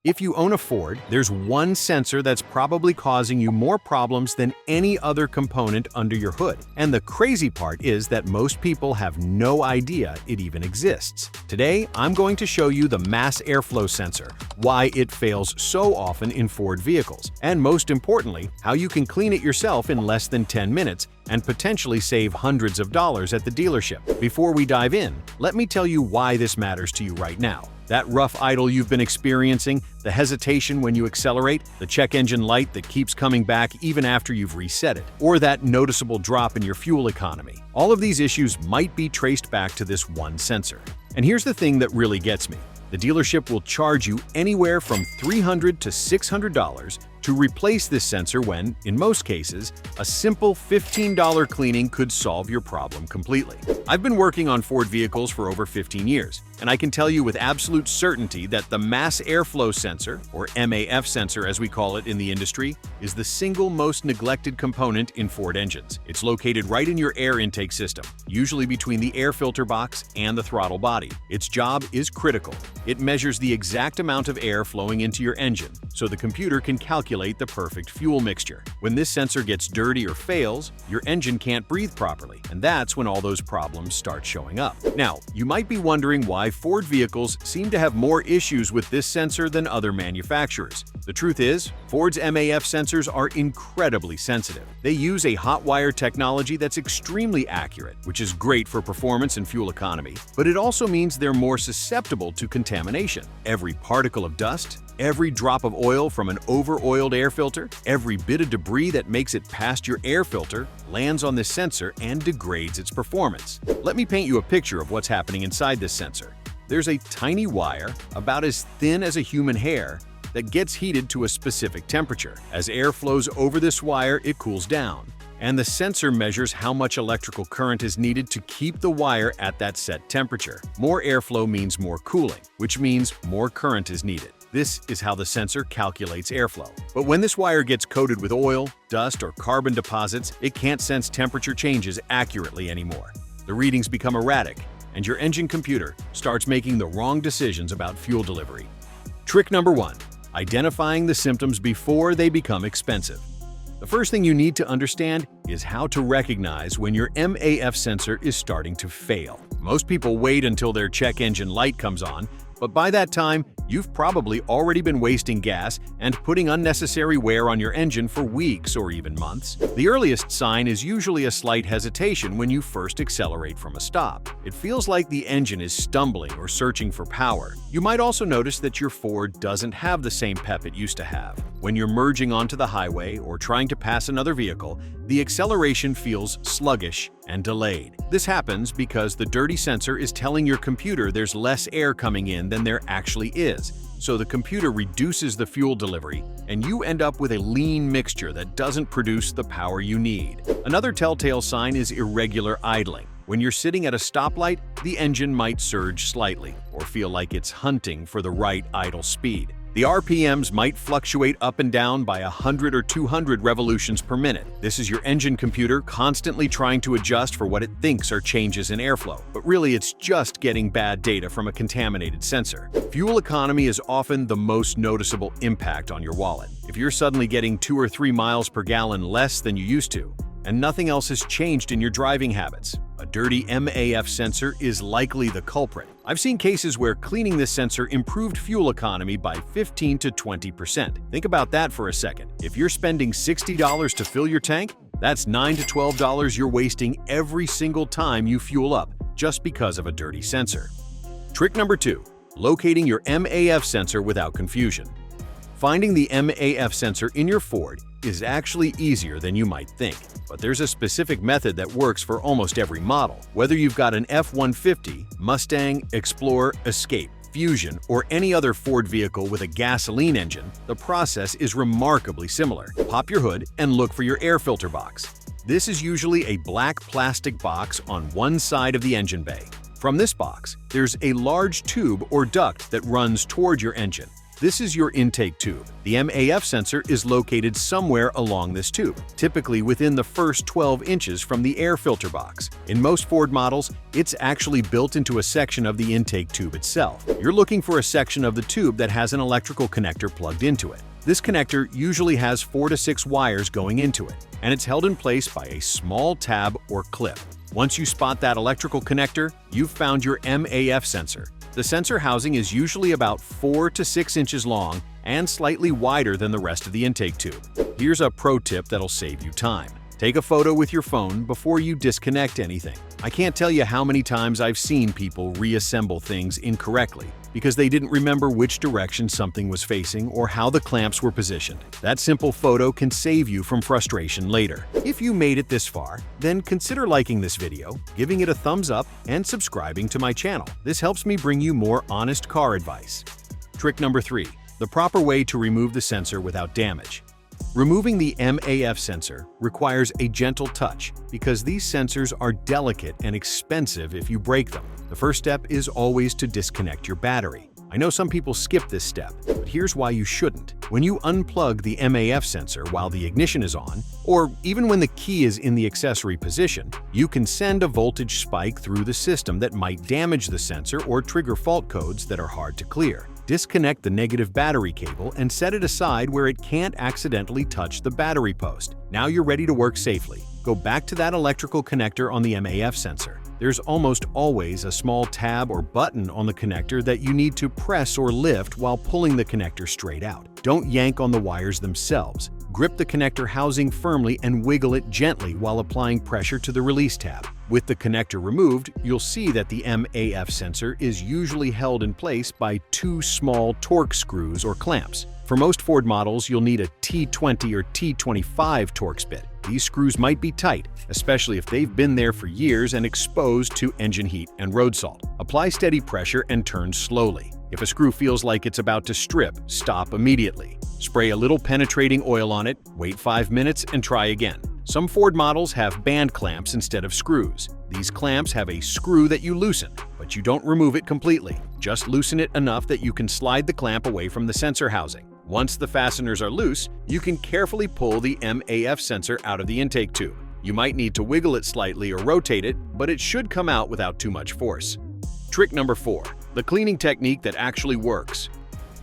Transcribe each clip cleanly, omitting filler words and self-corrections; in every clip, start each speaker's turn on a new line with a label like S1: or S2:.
S1: If you own a Ford, there's one sensor that's probably causing you more problems than any other component under your hood. And the crazy part is that most people have no idea it even exists. Today, I'm going to show you the mass airflow sensor, why it fails so often in Ford vehicles, and most importantly, how you can clean it yourself in less than 10 minutes and potentially save hundreds of dollars at the dealership. Before we dive in, let me tell you why this matters to you right now. That rough idle you've been experiencing, the hesitation when you accelerate, the check engine light that keeps coming back even after you've reset it, or that noticeable drop in your fuel economy. All of these issues might be traced back to this one sensor. And here's the thing that really gets me. The dealership will charge you anywhere from $300 to $600 to replace this sensor when, in most cases, a simple $15 cleaning could solve your problem completely. I've been working on Ford vehicles for over 15 years, and I can tell you with absolute certainty that the mass airflow sensor, or MAF sensor as we call it in the industry, is the single most neglected component in Ford engines. It's located right in your air intake system, usually between the air filter box and the throttle body. Its job is critical. It measures the exact amount of air flowing into your engine, so the computer can calculate the perfect fuel mixture. When this sensor gets dirty or fails, your engine can't breathe properly, and that's when all those problems start showing up. Now, you might be wondering why Ford vehicles seem to have more issues with this sensor than other manufacturers. The truth is, Ford's MAF sensors are incredibly sensitive. They use a hot wire technology that's extremely accurate, which is great for performance and fuel economy, but it also means they're more susceptible to contamination. Every particle of dust, every drop of oil from an over-oiled air filter, every bit of debris that makes it past your air filter lands on this sensor and degrades its performance. Let me paint you a picture of what's happening inside this sensor. There's a tiny wire, about as thin as a human hair, that gets heated to a specific temperature. As air flows over this wire, it cools down, and the sensor measures how much electrical current is needed to keep the wire at that set temperature. More airflow means more cooling, which means more current is needed. This is how the sensor calculates airflow. But when this wire gets coated with oil, dust, or carbon deposits, it can't sense temperature changes accurately anymore. The readings become erratic, and your engine computer starts making the wrong decisions about fuel delivery. Trick number 1. Identifying the symptoms before they become expensive. The first thing you need to understand is how to recognize when your MAF sensor is starting to fail. Most people wait until their check engine light comes on, but by that time, you've probably already been wasting gas and putting unnecessary wear on your engine for weeks or even months. The earliest sign is usually a slight hesitation when you first accelerate from a stop. It feels like the engine is stumbling or searching for power. You might also notice that your Ford doesn't have the same pep it used to have. When you're merging onto the highway or trying to pass another vehicle, the acceleration feels sluggish and delayed. This happens because the dirty sensor is telling your computer there's less air coming in than there actually is. So the computer reduces the fuel delivery, and you end up with a lean mixture that doesn't produce the power you need. Another telltale sign is irregular idling. When you're sitting at a stoplight, the engine might surge slightly or feel like it's hunting for the right idle speed. The RPMs might fluctuate up and down by 100 or 200 revolutions per minute. This is your engine computer constantly trying to adjust for what it thinks are changes in airflow, but really it's just getting bad data from a contaminated sensor. Fuel economy is often the most noticeable impact on your wallet. If you're suddenly getting 2 or 3 miles per gallon less than you used to, and nothing else has changed in your driving habits, a dirty MAF sensor is likely the culprit. I've seen cases where cleaning this sensor improved fuel economy by 15 to 20%. Think about that for a second. If you're spending $60 to fill your tank, that's $9 to $12 you're wasting every single time you fuel up just because of a dirty sensor. Trick number 2. Locating your MAF sensor without confusion. Finding the MAF sensor in your Ford is actually easier than you might think, but there's a specific method that works for almost every model. Whether you've got an F-150, Mustang, Explorer, Escape, Fusion, or any other Ford vehicle with a gasoline engine, the process is remarkably similar. Pop your hood and look for your air filter box. This is usually a black plastic box on one side of the engine bay. From this box, there's a large tube or duct that runs toward your engine. This is your intake tube. The MAF sensor is located somewhere along this tube, typically within the first 12 inches from the air filter box. In most Ford models, it's actually built into a section of the intake tube itself. You're looking for a section of the tube that has an electrical connector plugged into it. This connector usually has 4 to 6 wires going into it, and it's held in place by a small tab or clip. Once you spot that electrical connector, you've found your MAF sensor. The sensor housing is usually about 4 to 6 inches long and slightly wider than the rest of the intake tube. Here's a pro tip that'll save you time. Take a photo with your phone before you disconnect anything. I can't tell you how many times I've seen people reassemble things incorrectly because they didn't remember which direction something was facing or how the clamps were positioned. That simple photo can save you from frustration later. If you made it this far, then consider liking this video, giving it a thumbs up, and subscribing to my channel. This helps me bring you more honest car advice. Trick number 3. The proper way to remove the sensor without damage. Removing the MAF sensor requires a gentle touch because these sensors are delicate and expensive if you break them. The first step is always to disconnect your battery. I know some people skip this step, but here's why you shouldn't. When you unplug the MAF sensor while the ignition is on, or even when the key is in the accessory position, you can send a voltage spike through the system that might damage the sensor or trigger fault codes that are hard to clear. Disconnect the negative battery cable and set it aside where it can't accidentally touch the battery post. Now you're ready to work safely. Go back to that electrical connector on the MAF sensor. There's almost always a small tab or button on the connector that you need to press or lift while pulling the connector straight out. Don't yank on the wires themselves. Grip the connector housing firmly and wiggle it gently while applying pressure to the release tab. With the connector removed, you'll see that the MAF sensor is usually held in place by 2 small torque screws or clamps. For most Ford models, you'll need a T20 or T25 Torx bit. These screws might be tight, especially if they've been there for years and exposed to engine heat and road salt. Apply steady pressure and turn slowly. If a screw feels like it's about to strip, stop immediately. Spray a little penetrating oil on it, wait 5 minutes, and try again. Some Ford models have band clamps instead of screws. These clamps have a screw that you loosen, but you don't remove it completely. Just loosen it enough that you can slide the clamp away from the sensor housing. Once the fasteners are loose, you can carefully pull the MAF sensor out of the intake tube. You might need to wiggle it slightly or rotate it, but it should come out without too much force. Trick number 4. The cleaning technique that actually works.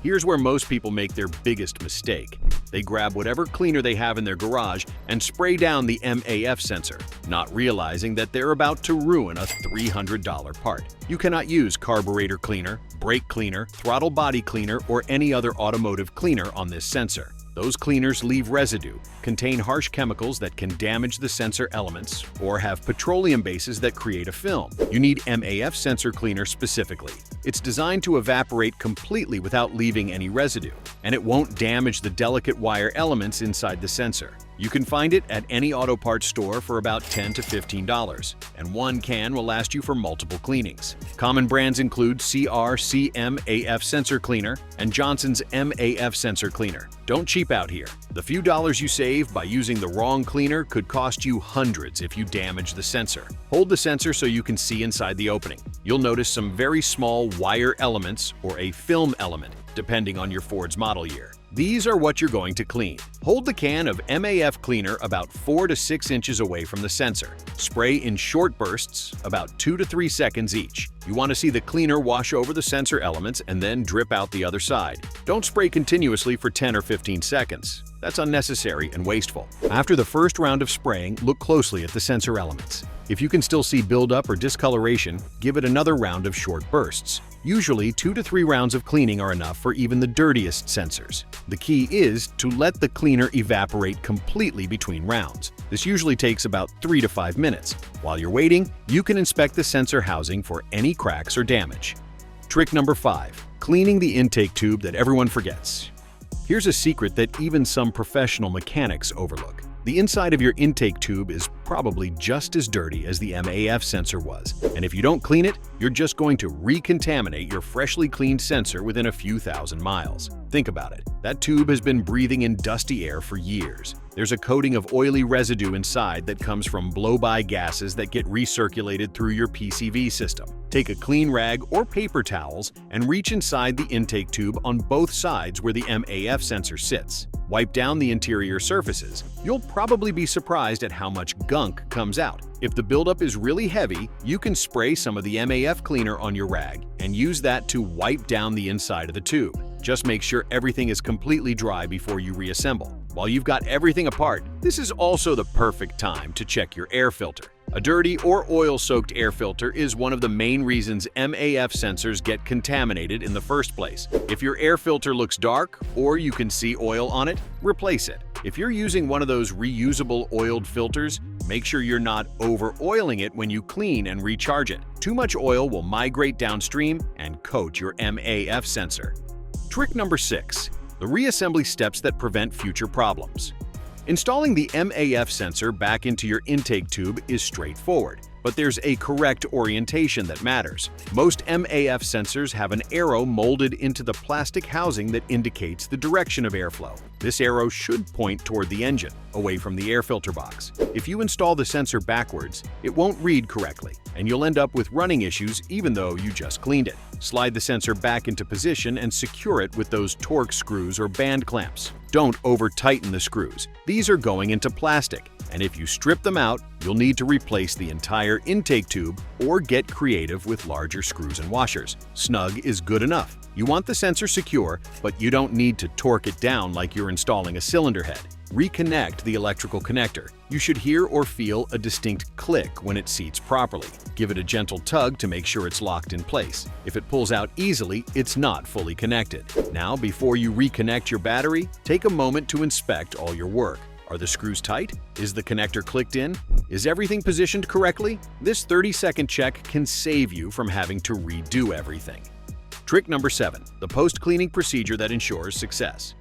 S1: Here's where most people make their biggest mistake. They grab whatever cleaner they have in their garage and spray down the MAF sensor, not realizing that they're about to ruin a $300 part. You cannot use carburetor cleaner, brake cleaner, throttle body cleaner, or any other automotive cleaner on this sensor. Those cleaners leave residue, contain harsh chemicals that can damage the sensor elements, or have petroleum bases that create a film. You need MAF sensor cleaner specifically. It's designed to evaporate completely without leaving any residue, and it won't damage the delicate wire elements inside the sensor. You can find it at any auto parts store for about $10 to $15, and one can will last you for multiple cleanings. Common brands include CMAF Sensor Cleaner and Johnson's MAF Sensor Cleaner. Don't cheap out here. The few dollars you save by using the wrong cleaner could cost you hundreds if you damage the sensor. Hold the sensor so you can see inside the opening. You'll notice some very small wire elements or a film element, depending on your Ford's model year. These are what you're going to clean. Hold the can of MAF cleaner about 4 to 6 inches away from the sensor. Spray in short bursts, about 2 to 3 seconds each. You want to see the cleaner wash over the sensor elements and then drip out the other side. Don't spray continuously for 10 or 15 seconds. That's unnecessary and wasteful. After the first round of spraying, look closely at the sensor elements. If you can still see buildup or discoloration, give it another round of short bursts. Usually, 2 to 3 rounds of cleaning are enough for even the dirtiest sensors. The key is to let the cleaner evaporate completely between rounds. This usually takes about 3 to 5 minutes. While you're waiting, you can inspect the sensor housing for any cracks or damage. Trick number 5. Cleaning the intake tube that everyone forgets. Here's a secret that even some professional mechanics overlook. The inside of your intake tube is probably just as dirty as the MAF sensor was, and if you don't clean it, you're just going to recontaminate your freshly cleaned sensor within a few thousand miles. Think about it. That tube has been breathing in dusty air for years. There's a coating of oily residue inside that comes from blow-by gases that get recirculated through your PCV system. Take a clean rag or paper towels and reach inside the intake tube on both sides where the MAF sensor sits. Wipe down the interior surfaces. You'll probably be surprised at how much gunk comes out. If the buildup is really heavy, you can spray some of the MAF cleaner on your rag and use that to wipe down the inside of the tube. Just make sure everything is completely dry before you reassemble. While you've got everything apart, this is also the perfect time to check your air filter. A dirty or oil-soaked air filter is one of the main reasons MAF sensors get contaminated in the first place. If your air filter looks dark or you can see oil on it, replace it. If you're using one of those reusable oiled filters, make sure you're not over-oiling it when you clean and recharge it. Too much oil will migrate downstream and coat your MAF sensor. Trick number 6. The reassembly steps that prevent future problems. Installing the MAF sensor back into your intake tube is straightforward, but there's a correct orientation that matters. Most MAF sensors have an arrow molded into the plastic housing that indicates the direction of airflow. This arrow should point toward the engine, away from the air filter box. If you install the sensor backwards, it won't read correctly, and you'll end up with running issues even though you just cleaned it. Slide the sensor back into position and secure it with those torque screws or band clamps. Don't over-tighten the screws. These are going into plastic, and if you strip them out, you'll need to replace the entire intake tube or get creative with larger screws and washers. Snug is good enough. You want the sensor secure, but you don't need to torque it down like you're installing a cylinder head. Reconnect the electrical connector. You should hear or feel a distinct click when it seats properly. Give it a gentle tug to make sure it's locked in place. If it pulls out easily, it's not fully connected. Now, before you reconnect your battery, take a moment to inspect all your work. Are the screws tight? Is the connector clicked in? Is everything positioned correctly? This 30-second check can save you from having to redo everything. Trick number 7. The post-cleaning procedure that ensures success.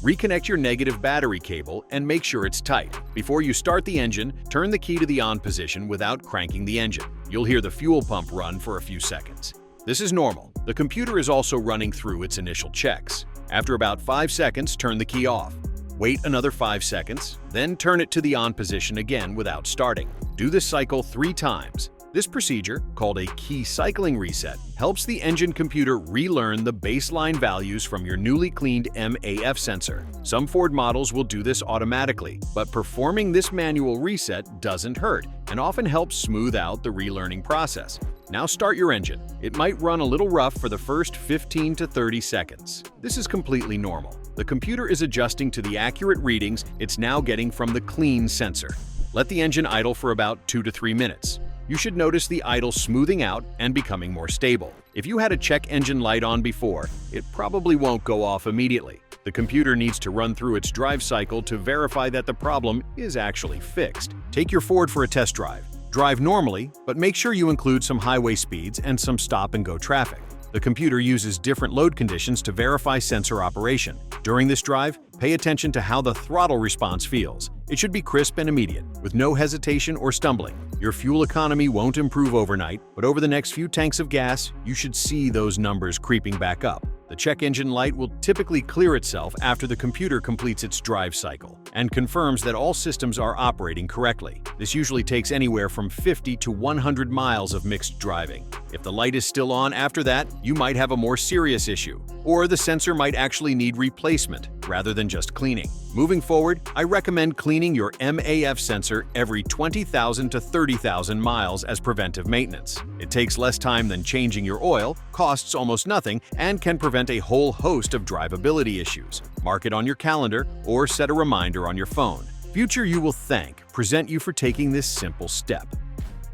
S1: Reconnect your negative battery cable and make sure it's tight. Before you start the engine, turn the key to the on position without cranking the engine. You'll hear the fuel pump run for a few seconds. This is normal. The computer is also running through its initial checks. After about 5 seconds, turn the key off. Wait another 5 seconds, then turn it to the on position again without starting. Do this cycle 3 times. This procedure, called a key cycling reset, helps the engine computer relearn the baseline values from your newly cleaned MAF sensor. Some Ford models will do this automatically, but performing this manual reset doesn't hurt and often helps smooth out the relearning process. Now start your engine. It might run a little rough for the first 15 to 30 seconds. This is completely normal. The computer is adjusting to the accurate readings it's now getting from the clean sensor. Let the engine idle for about 2 to 3 minutes. You should notice the idle smoothing out and becoming more stable. If you had a check engine light on before, it probably won't go off immediately. The computer needs to run through its drive cycle to verify that the problem is actually fixed. Take your Ford for a test drive. Drive normally, but make sure you include some highway speeds and some stop-and-go traffic. The computer uses different load conditions to verify sensor operation. During this drive, pay attention to how the throttle response feels. It should be crisp and immediate, with no hesitation or stumbling. Your fuel economy won't improve overnight, but over the next few tanks of gas, you should see those numbers creeping back up. The check engine light will typically clear itself after the computer completes its drive cycle and confirms that all systems are operating correctly. This usually takes anywhere from 50 to 100 miles of mixed driving. If the light is still on after that, you might have a more serious issue, or the sensor might actually need replacement rather than just cleaning. Moving forward, I recommend cleaning your MAF sensor every 20,000 to 30,000 miles as preventive maintenance. It takes less time than changing your oil, costs almost nothing, and can prevent a whole host of drivability issues. Mark it on your calendar or set a reminder on your phone. Future you will thank present you for taking this simple step.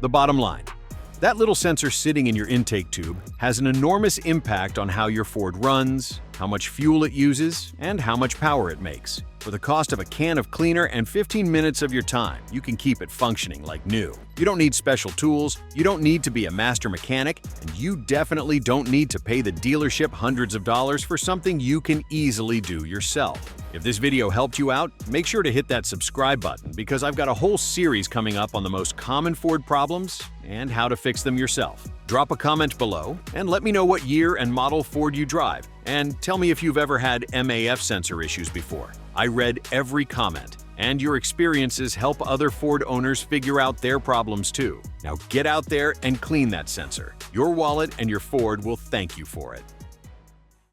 S1: The bottom line: that little sensor sitting in your intake tube has an enormous impact on how your Ford runs, how much fuel it uses, and how much power it makes. For the cost of a can of cleaner and 15 minutes of your time, you can keep it functioning like new. You don't need special tools, you don't need to be a master mechanic, and you definitely don't need to pay the dealership hundreds of dollars for something you can easily do yourself. If this video helped you out, make sure to hit that subscribe button because I've got a whole series coming up on the most common Ford problems and how to fix them yourself. Drop a comment below and let me know what year and model Ford you drive, and tell me if you've ever had MAF sensor issues before. I read every comment. And your experiences help other Ford owners figure out their problems too. Now get out there and clean that sensor. Your wallet and your Ford will thank you for it.